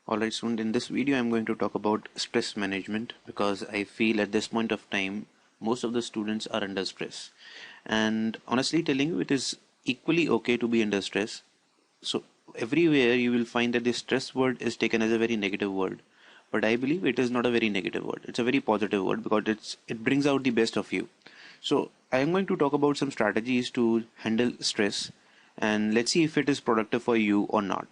Alright, student, in this video I'm going to talk about stress management because I feel at this point of time most of the students are under stress. And honestly telling you, it is equally okay to be under stress. So everywhere you will find that the stress word is taken as a very negative word. But I believe it is not a very negative word. It's a very positive word because it brings out the best of you. So I am going to talk about some strategies to handle stress, and let's see if it is productive for you or not.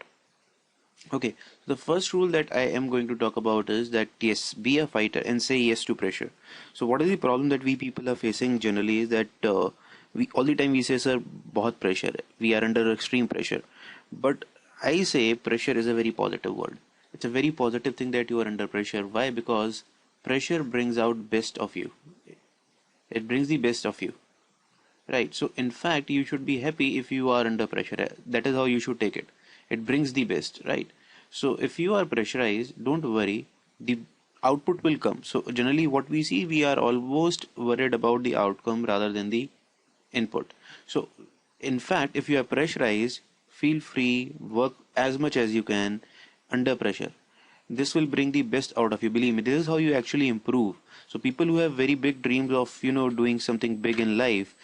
Okay, so the first rule that I am going to talk about is that yes, be a fighter and say yes to pressure. So what is the problem that we people are facing generally is that we all the time we say sir बहुत pressure है, we are under extreme pressure. But I say pressure is a very positive word. It's a very positive thing that you are under pressure. Why? Because pressure brings out best of you. It brings the best of you. Right. So in fact, you should be happy if you are under pressure. That is how you should take it. It brings the best, right? So if you are pressurized, don't worry. The output will come. So generally what we see, we are almost worried about the outcome rather than the input. So in fact, if you are pressurized, feel free, work as much as you can under pressure. This will bring the best out of you. Believe me, this is how you actually improve. So people who have very big dreams of, doing something big in life,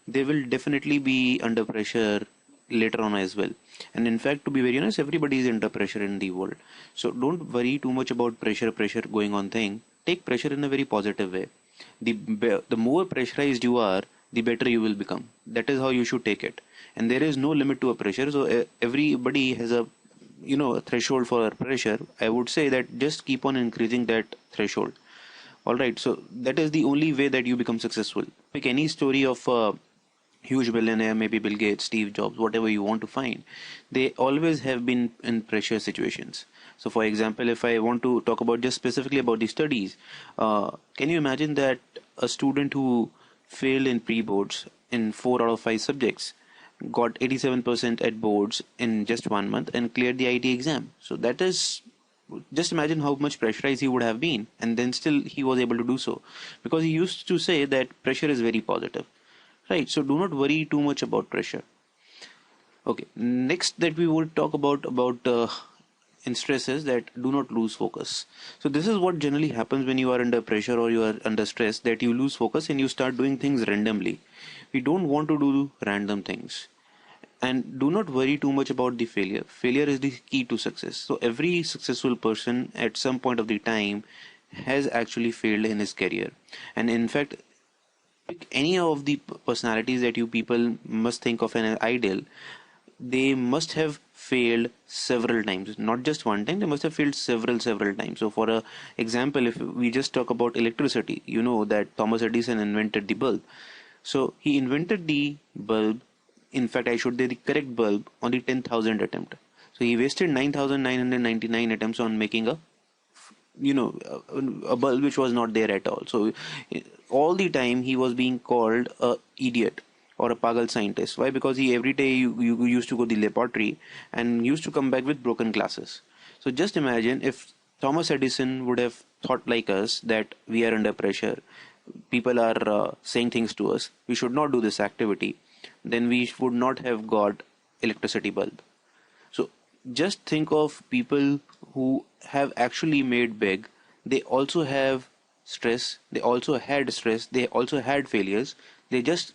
they will definitely be under pressure later on as well. And in fact, to be very honest, everybody is under pressure in the world. So don't worry too much about pressure going on thing. Take pressure in a very positive way. The more pressurized you are, the better you will become. That is how you should take it. And there is no limit to a pressure. So everybody has a a threshold for pressure. I would say that just keep on increasing that threshold. All right. So that is the only way that you become successful. Pick any story of huge billionaire, maybe Bill Gates, Steve Jobs, whatever you want to find, they always have been in pressure situations. So for example, if I want to talk about just specifically about the studies, can you imagine that a student who failed in pre-boards in 4 out of 5 subjects got 87% at boards in just 1 month and cleared the IT exam? So that is, just imagine how much pressurized he would have been, and then still he was able to do so because he used to say that pressure is very positive. Right, so do not worry too much about pressure. Okay, next that we would talk about in stress is that do not lose focus. So this is what generally happens when you are under pressure or you are under stress, that you lose focus and you start doing things randomly. We don't want to do random things. And do not worry too much about the failure. Failure is the key to success. So every successful person at some point of the time has actually failed in his career. And in fact, pick any of the personalities that you people must think of an ideal, they must have failed several times, not just one time. They must have failed several times. So for a example, if we just talk about electricity, you know that Thomas Edison invented the bulb. So he invented the bulb, in fact I should say the correct bulb, on the 10,000 attempt. So he wasted 9,999 attempts on making a bulb which was not there at all. So all the time he was being called a idiot or a pagal scientist. Why? Because he every day you used to go to the laboratory and used to come back with broken glasses. So just imagine if Thomas Edison would have thought like us, that we are under pressure, people are saying things to us, we should not do this activity, then we would not have got electricity bulb. So just think of people who have actually made big. They also have stress. They also had stress. They also had failures. They just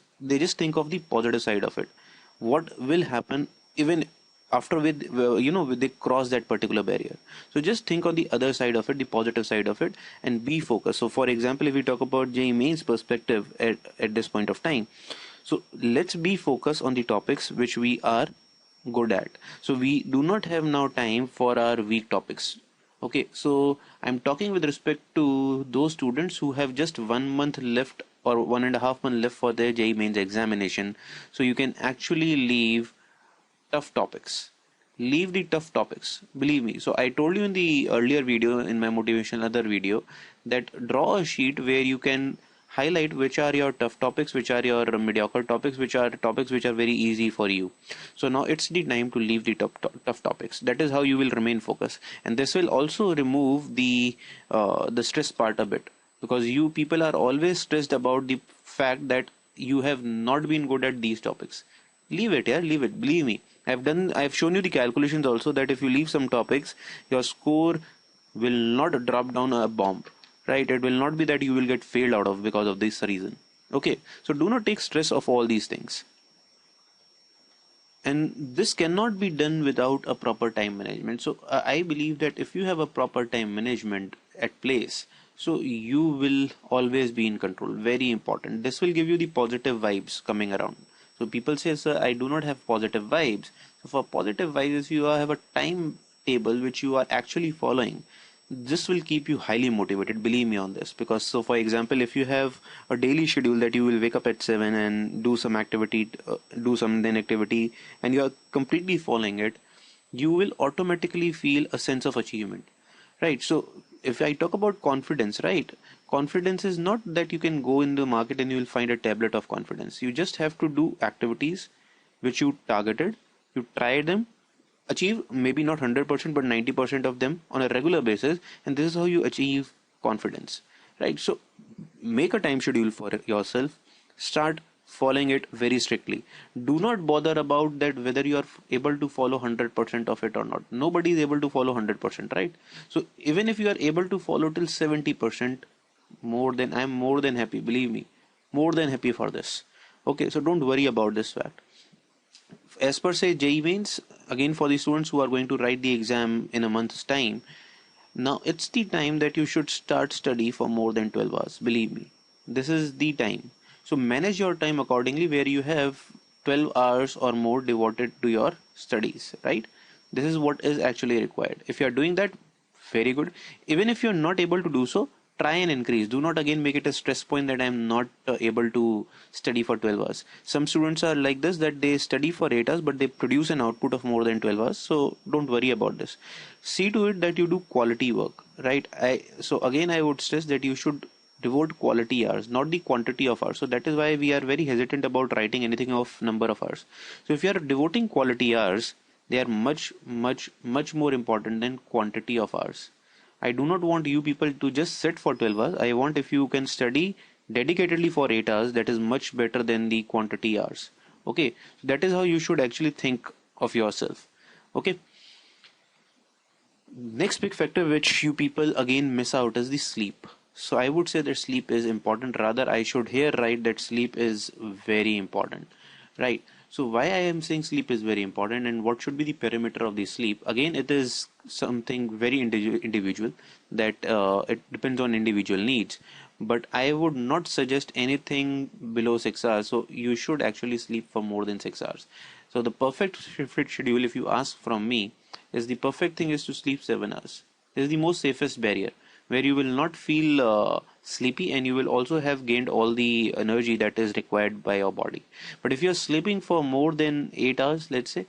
think of the positive side of it. What will happen even after they cross that particular barrier? So just think on the other side of it, the positive side of it, and be focused. So for example, if we talk about JEE Mains perspective at this point of time, so let's be focused on the topics which we are good at. So we do not have now time for our weak topics. Okay, so I'm talking with respect to those students who have just 1 month left or 1.5 months left for their JEE Mains examination. So you can actually leave tough topics. Leave the tough topics. Believe me. So I told you in the earlier video, in my motivational other video, that draw a sheet where you can highlight which are your tough topics, which are your mediocre topics, which are topics which are very easy for you. So now it's the time to leave the tough topics. That is how you will remain focused, and this will also remove the stress part a bit, because you people are always stressed about the fact that you have not been good at these topics. Leave it, yeah, leave it. Believe me, I've shown you the calculations also, that if you leave some topics, your score will not drop down a bomb, right? It will not be that you will get failed out of because of this reason. Okay, so do not take stress of all these things. And this cannot be done without a proper time management. So I believe that if you have a proper time management at place, so you will always be in control. Very important. This will give you the positive vibes coming around. So people say, sir, I do not have positive vibes. So for positive vibes, if you have a timetable which you are actually following, this will keep you highly motivated, believe me on this. Because, so for example, if you have a daily schedule that you will wake up at 7 and do some activity, do some then activity, and you are completely following it, you will automatically feel a sense of achievement, right? So if I talk about confidence, right, confidence is not that you can go in the market and you will find a tablet of confidence. You just have to do activities which you targeted, you try them, achieve maybe not 100% but 90% of them on a regular basis, and this is how you achieve confidence, right? So make a time schedule for yourself, start following it very strictly. Do not bother about that whether you are able to follow 100% of it or not. Nobody is able to follow 100%, right? So even if you are able to follow till 70%, more than, I'm more than happy, believe me, more than happy for this. Okay, so don't worry about this fact. As per say JEE Mains, again for the students who are going to write the exam in a month's time, now it's the time that you should start study for more than 12 hours. Believe me, this is the time. So manage your time accordingly, where you have 12 hours or more devoted to your studies, right? This is what is actually required. If you are doing that, very good. Even if you're not able to do so, try and increase. Do not again make it a stress point that I'm not able to study for 12 hours. Some students are like this, that they study for 8 hours but they produce an output of more than 12 hours. So don't worry about this. See to it that you do quality work, right? So again I would stress that you should devote quality hours, not the quantity of hours. So that is why we are very hesitant about writing anything of number of hours. So if you are devoting quality hours, they are much more important than quantity of hours. I do not want you people to just sit for 12 hours. I want, if you can study dedicatedly for 8 hours, that is much better than the quantity hours. Okay, that is how you should actually think of yourself. Okay. Next big factor which you people again miss out is the sleep. So I would say that sleep is important. Rather, I should here write that sleep is very important, right? So why I am saying sleep is very important, and what should be the parameter of the sleep? Again, it is something very individual, that it depends on individual needs. But I would not suggest anything below 6 hours. So you should actually sleep for more than 6 hours. So the perfect fit schedule, if you ask from me, is the perfect thing is to sleep 7 hours. This is the most safest barrier, where you will not feel sleepy, and you will also have gained all the energy that is required by your body. But if you're sleeping for more than 8 hours, let's say,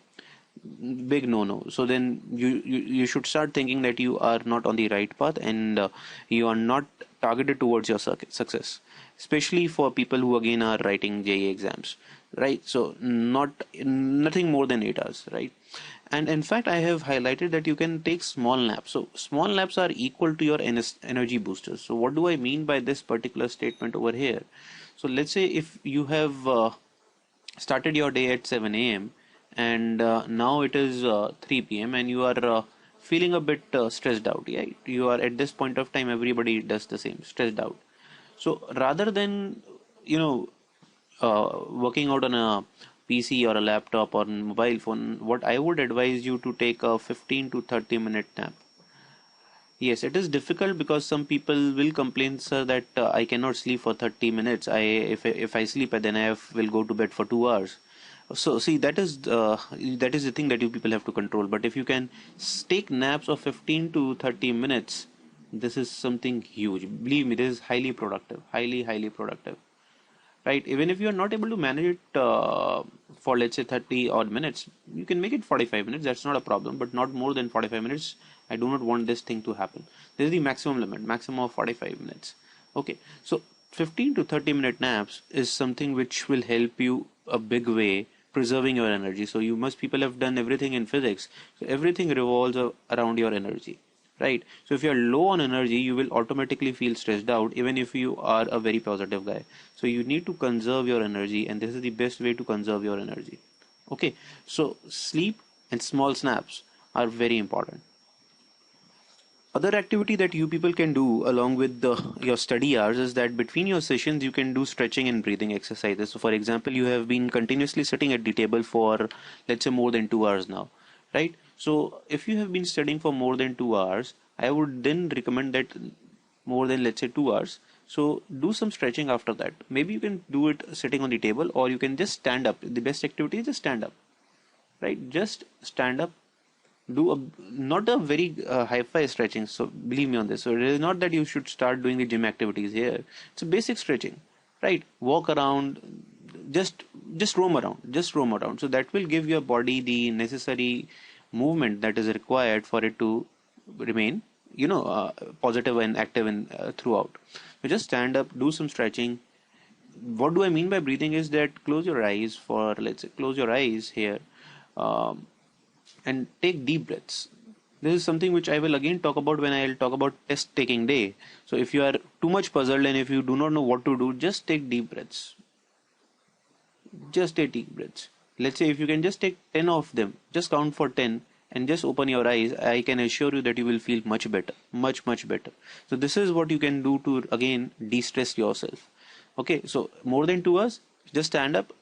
big no. So then you should start thinking that you are not on the right path, and you are not targeted towards your success, especially for people who again are writing JEE exams, right? So nothing more than 8 hours, right? And in fact, I have highlighted that you can take small naps. So small naps are equal to your energy boosters. So what do I mean by this particular statement over here? So let's say if you have started your day at 7 a.m. and now it is 3 p.m. and you are feeling a bit stressed out. Yeah, you are at this point of time, everybody does the same, stressed out. So rather than, working out on a PC or a laptop or mobile phone, what I would advise you to take a 15 to 30 minute nap. Yes, it is difficult because some people will complain, sir, that I cannot sleep for 30 minutes. If I sleep, then will go to bed for 2 hours. So see, that is the thing that you people have to control. But if you can take naps of 15 to 30 minutes, this is something huge. Believe me, this is highly productive, highly productive. Right? Even if you are not able to manage it for, let's say, 30 odd minutes, you can make it 45 minutes. That's not a problem, but not more than 45 minutes. I do not want this thing to happen. This is the maximum limit, maximum of 45 minutes. Okay, so 15 to 30 minute naps is something which will help you a big way preserving your energy. So people have done everything in physics. So everything revolves around your energy. Right? So if you're low on energy, you will automatically feel stressed out, even if you are a very positive guy. So you need to conserve your energy, and this is the best way to conserve your energy. Okay, so sleep and small snaps are very important. Other activity that you people can do along with your study hours is that between your sessions you can do stretching and breathing exercises. So for example, you have been continuously sitting at the table for, let's say, more than 2 hours now, right? So if you have been studying for more than 2 hours, I would then recommend that more than, let's say, 2 hours. So do some stretching after that. Maybe you can do it sitting on the table, or you can just stand up. The best activity is just stand up, right? Just stand up, do a not a very hi-fi stretching, so believe me on this. So it is not that you should start doing the gym activities here. It's a basic stretching, right? Walk around, just just roam around, so that will give your body the necessary movement that is required for it to remain, positive and active and throughout. So just stand up, do some stretching. What do I mean by breathing is that close your eyes for, let's say, close your eyes here, um, and take deep breaths. This is something which I will again talk about when I'll talk about test taking day. So if you are too much puzzled and if you do not know what to do, just take deep breaths. Just take deep breaths. Let's say if you can just take 10 of them, just count for 10 and just open your eyes, I can assure you that you will feel much better, much, much better. So this is what you can do to again de-stress yourself. Okay, so more than 2 hours, just stand up,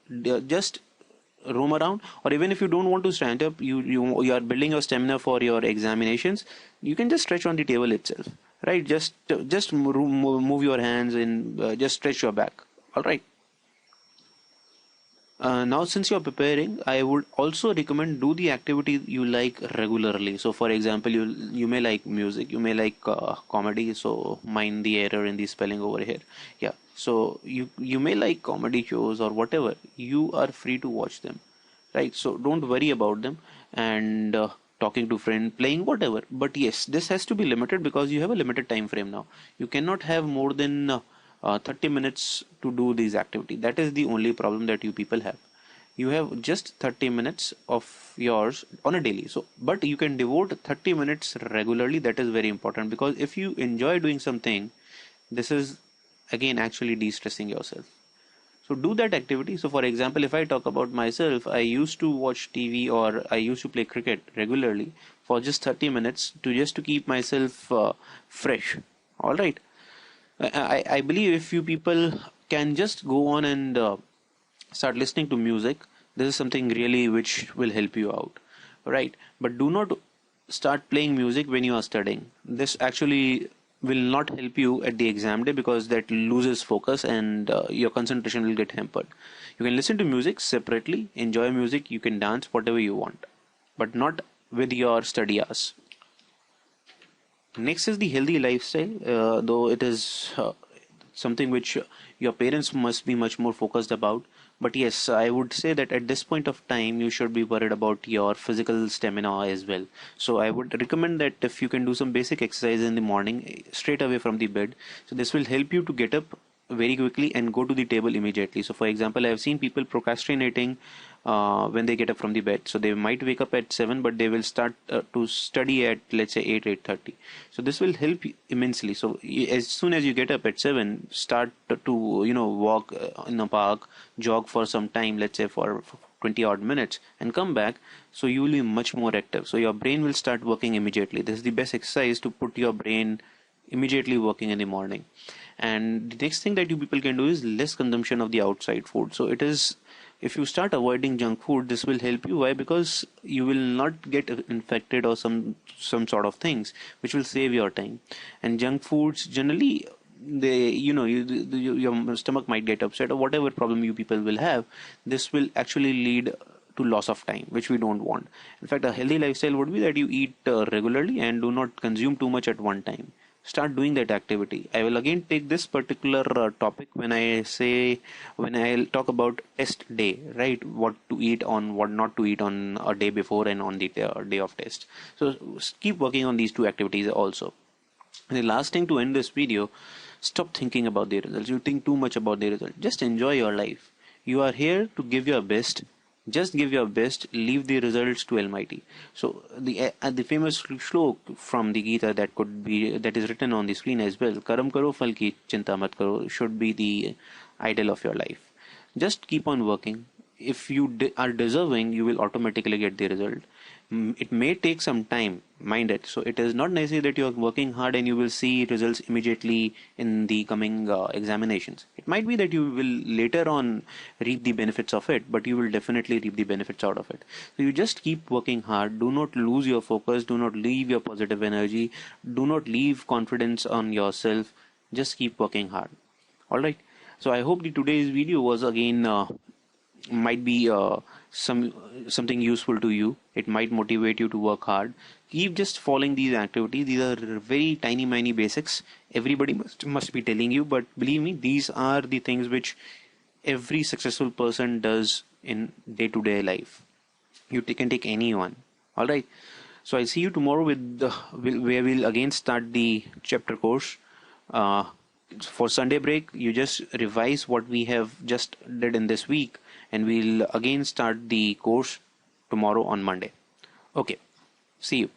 just roam around. Or even if you don't want to stand up, you are building your stamina for your examinations, you can just stretch on the table itself, right? Just move your hands and just stretch your back. All right. Now, since you're preparing, I would also recommend do the activity you like regularly. So, for example, you may like music, you may like comedy. So, mind the error in the spelling over here. Yeah. So, you may like comedy shows or whatever. You are free to watch them, right? So, don't worry about them and talking to friend, playing whatever. But yes, this has to be limited because you have a limited time frame now. You cannot have more than 30 minutes to do these activity. That is the only problem that you people have. You have just 30 minutes of yours on a daily. So but you can devote 30 minutes regularly. That is very important, because if you enjoy doing something, this is again actually de-stressing yourself. So do that activity. So for example, if I talk about myself, I used to watch TV or I used to play cricket regularly for just 30 minutes to just to keep myself fresh. All right. I believe if you people can just go on and start listening to music, this is something really which will help you out, right? But do not start playing music when you are studying. This actually will not help you at the exam day because that loses focus and your concentration will get hampered. You can listen to music separately, enjoy music, you can dance whatever you want, but not with your study hours. Next is the healthy lifestyle, though it is something which your parents must be much more focused about. But yes, I would say that at this point of time, you should be worried about your physical stamina as well. So I would recommend that if you can do some basic exercise in the morning, straight away from the bed. So this will help you to get up very quickly and go to the table immediately. So for example, I have seen people procrastinating when they get up from the bed. So they might wake up at 7, but they will start to study at, let's say, 8, 8:30. So this will help immensely. So as soon as you get up at 7, start to, walk in a park, jog for some time, let's say for 20 odd minutes, and come back. So you will be much more active. So your brain will start working immediately. This is the best exercise to put your brain immediately working in the morning. And the next thing that you people can do is less consumption of the outside food. So it is, if you start avoiding junk food, this will help you. Why? Because you will not get infected or some sort of things, which will save your time. And junk foods generally, they, your stomach might get upset or whatever problem you people will have. This will actually lead to loss of time, which we don't want. In fact, a healthy lifestyle would be that you eat regularly and do not consume too much at one time. Start doing that activity. I will again take this particular topic when I'll talk about test day, right? What to eat on, what not to eat on a day before and on the day of test. So keep working on these two activities also. And the last thing to end this video, stop thinking about the results. You think too much about the result. Just enjoy your life. You are here to give your best. Just give your best, leave the results to Almighty. So the famous shlok from the Gita that is written on the screen as well, Karam karo phal ki chinta mat karo, should be the ideal of your life. Just keep on working. if you are deserving, you will automatically get the result. It may take some time, mind it. So it is not necessary that you are working hard and you will see results immediately in the coming examinations. It might be that you will later on reap the benefits of it, but you will definitely reap the benefits out of it. So you just keep working hard. Do not lose your focus. Do not leave your positive energy. Do not leave confidence on yourself. Just keep working hard. All right. So I hope the today's video was again might be something useful to you. It might motivate you to work hard. Keep just following these activities. These are very tiny basics. Everybody must be telling you, but believe me, these are the things which every successful person does in day-to-day life. You can take anyone. All right. So I'll see you tomorrow with where we'll again start the chapter course. For Sunday break, you just revise what we have just did in this week, and we'll again start the course tomorrow on Monday. Okay, see you.